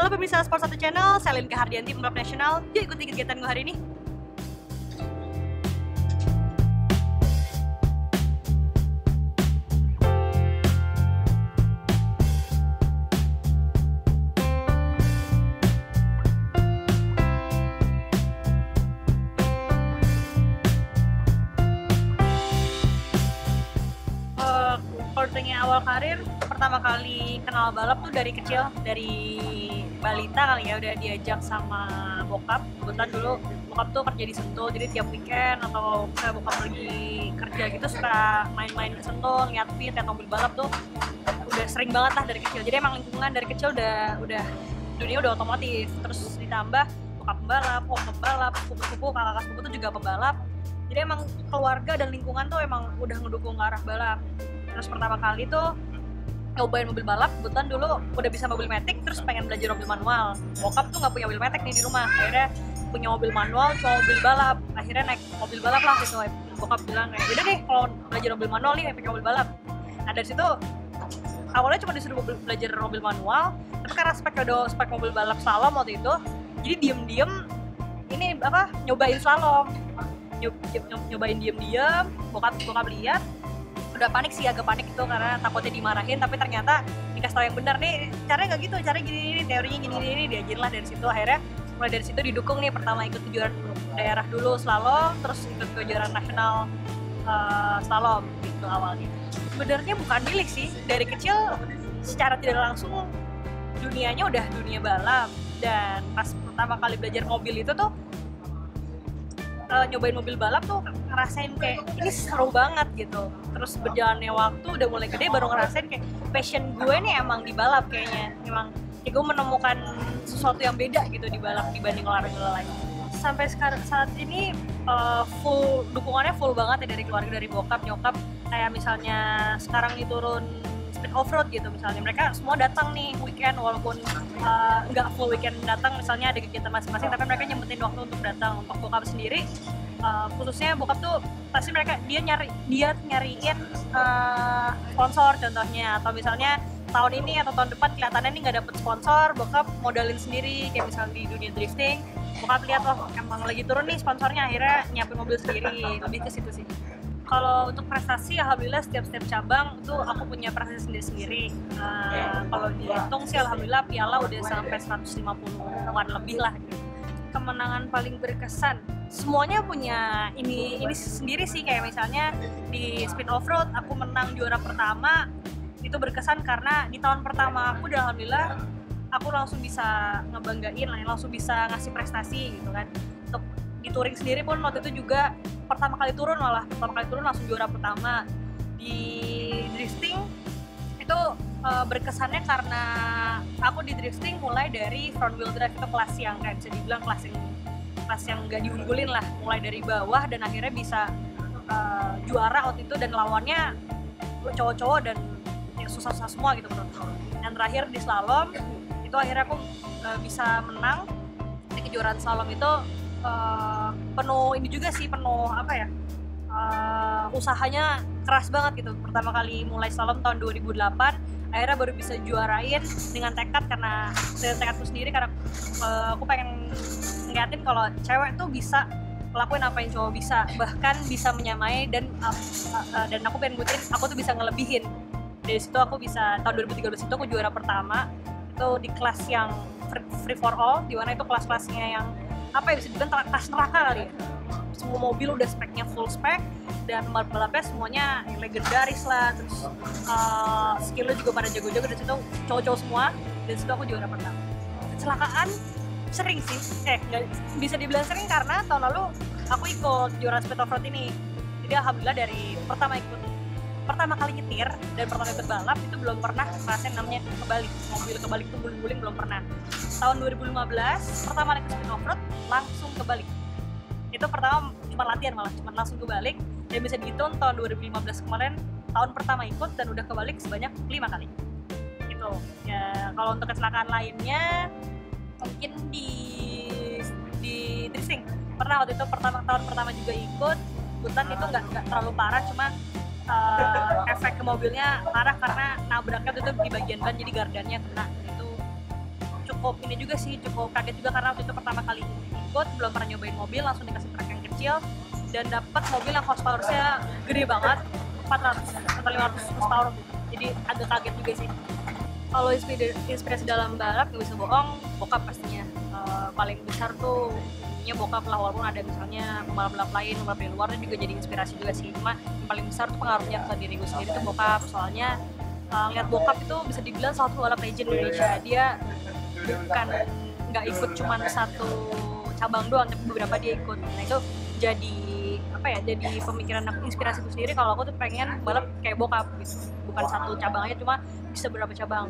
Halo pemirsa Sport 1 Channel, saya Linka Hardianti, pembalap nasional. Yuk ikuti kegiatan gue hari ini. Kalau awal karir, pertama kali kenal balap tuh dari kecil, dari balita kali ya, udah diajak sama bokap. Kebetulan dulu bokap tuh kerja di Sentul, jadi tiap weekend atau bokap lagi kerja gitu suka main-main ke Sentul, lihat mobil balap tuh udah sering banget lah dari kecil. Jadi emang lingkungan dari kecil udah dunia udah otomotif. Terus ditambah bokap pembalap, om pembalap, sepupu-sepupu, kakak sepupu tuh juga pembalap. Jadi emang keluarga dan lingkungan tuh emang udah ngedukung ke arah balap. Terus pertama kali tuh nyobain mobil balap, kebetulan dulu udah bisa mobil matic, terus pengen belajar mobil manual. Bokap tuh nggak punya mobil matic nih di rumah, akhirnya punya mobil manual, cuma mobil balap. Akhirnya naik mobil balap lah gitu. Bokap bilang kayak, yaudah deh kalau belajar mobil manual nih, pakai mobil balap. Nah dari situ awalnya cuma disuruh belajar mobil manual, tapi karena spek mobil balap slalom waktu itu, jadi diem-diem ini nyobain slalom, nyobain diem-diem. Bokap lihat, udah panik sih, agak panik itu karena takutnya dimarahin, tapi ternyata dikasih tau yang benar nih, caranya nggak gitu, caranya gini, teorinya gini, diajarin lah dari situ. Akhirnya mulai dari situ didukung nih, pertama ikut kejuaraan daerah dulu slalom, terus ikut kejuaraan nasional slalom gitu awalnya. Sebenarnya bukan milik sih, dari kecil secara tidak langsung dunianya udah dunia balap. Dan pas pertama kali belajar mobil itu tuh nyobain mobil balap tuh ngerasain kayak ini seru banget gitu. Terus berjalannya waktu udah mulai gede baru ngerasain kayak passion gue nih emang di balap kayaknya. Emang kayak gue menemukan sesuatu yang beda gitu di balap dibanding olahraga lain. Sampai saat ini dukungannya full banget ya dari keluarga, dari bokap, nyokap. Kayak misalnya sekarang nih turun speed off-road gitu misalnya, mereka semua datang nih weekend, walaupun nggak full weekend datang, misalnya ada kegiatan masing-masing, tapi mereka nyempetin waktu untuk datang. Untuk bokap sendiri, khususnya bokap tuh pasti dia nyariin sponsor contohnya, atau misalnya tahun ini atau tahun depan kelihatannya nih nggak dapet sponsor, bokap modalin sendiri. Kayak misalnya di dunia drifting, bokap lihat emang lagi turun nih sponsornya, akhirnya nyiapin mobil sendiri. Lebih ke situ sih. Kalau untuk prestasi, alhamdulillah setiap cabang itu aku punya prestasi sendiri-sendiri. Kalau dihitung sih alhamdulillah piala udah sampai 150-an lebih lah gitu. Kemenangan paling berkesan, semuanya punya ini sendiri sih. Kayak misalnya di speed off-road aku menang juara pertama, itu berkesan karena di tahun pertama aku udah alhamdulillah aku langsung bisa ngebanggain lah, langsung bisa ngasih prestasi gitu kan. Untuk di touring sendiri pun waktu itu juga pertama kali turun langsung juara pertama. Di drifting itu berkesannya karena aku di drifting mulai dari front wheel drive, itu kelas yang kayak bisa dibilang kelas yang nggak diunggulin lah, mulai dari bawah, dan akhirnya bisa juara waktu itu, dan lawannya cowok-cowok dan ya, susah-susah semua gitu menurutku. Dan terakhir di slalom itu akhirnya aku bisa menang di kejuaraan slalom itu. Penuh ini juga sih, penuh usahanya keras banget gitu. Pertama kali mulai slalom tahun 2008, akhirnya baru bisa juarain dengan tekad, karena dengan tekadku sendiri, karena aku pengen ngeliatin kalau cewek tuh bisa ngelakuin apa yang cowok bisa, bahkan bisa menyamai, dan aku pengen buktiin aku tuh bisa ngelebihin. Dari situ aku bisa, tahun 2013 itu aku juara pertama itu di kelas yang free for all, dimana itu kelas-kelasnya yang bisa dibilang kelas neraka kali ya. Semua mobil udah speknya full spek, dan balapnya semuanya legendaris lah. Terus skillnya juga pada jago-jago, dari situ cowok-cowok semua. Dari situ aku juara pertama. Kecelakaan sering sih, nggak bisa dibilang sering karena tahun lalu aku ikut juara speed off-road ini. Jadi alhamdulillah dari pertama kali nyetir dan pertama ikut balap itu belum pernah ngerasain namanya kebalik. Mobil kebalik itu guling-guling belum pernah. Tahun 2015 pertama kali ke speed off-road langsung kebalik. Itu pertama cuma latihan, cuma langsung kebalik, dan bisa dihitung tahun 2015 kemarin tahun pertama ikut dan udah kebalik sebanyak 5 kali. Gitu. Ya, kalau untuk kecelakaan lainnya mungkin di drifting. Pernah waktu itu tahun pertama juga ikut. Kebetulan itu nggak terlalu parah, cuma efek ke mobilnya parah karena nabraknya itu di bagian ban, jadi gardannya kena. Itu cukup ini juga sih, cukup kaget juga karena waktu itu pertama kali ikut, belum pernah nyobain mobil, langsung dikasih truk yang kecil dan dapat mobil yang horsepower-nya gede banget, 400 atau 500 horsepower. Jadi agak kaget juga sih. Kalau inspirasi dalam balap nggak bisa bohong, bokap pastinya. Paling besar tuh nya bokap lah, walaupun ada misalnya pembalap-pembalap lain, pembalap dari luar juga jadi inspirasi juga sih. Cuma yang paling besar tuh pengaruhnya ke diri gue sendiri tuh bokap. Soalnya lihat bokap itu bisa dibilang salah satu balap legend Indonesia. Dia bukan nggak ikut cuma satu cabang doang, tapi beberapa dia ikut. Nah itu jadi apa ya, jadi pemikiran aku, inspirasi gue sendiri kalau aku tuh pengen balap kayak bokap gitu, bukan satu cabang aja, cuma bisa beberapa cabang.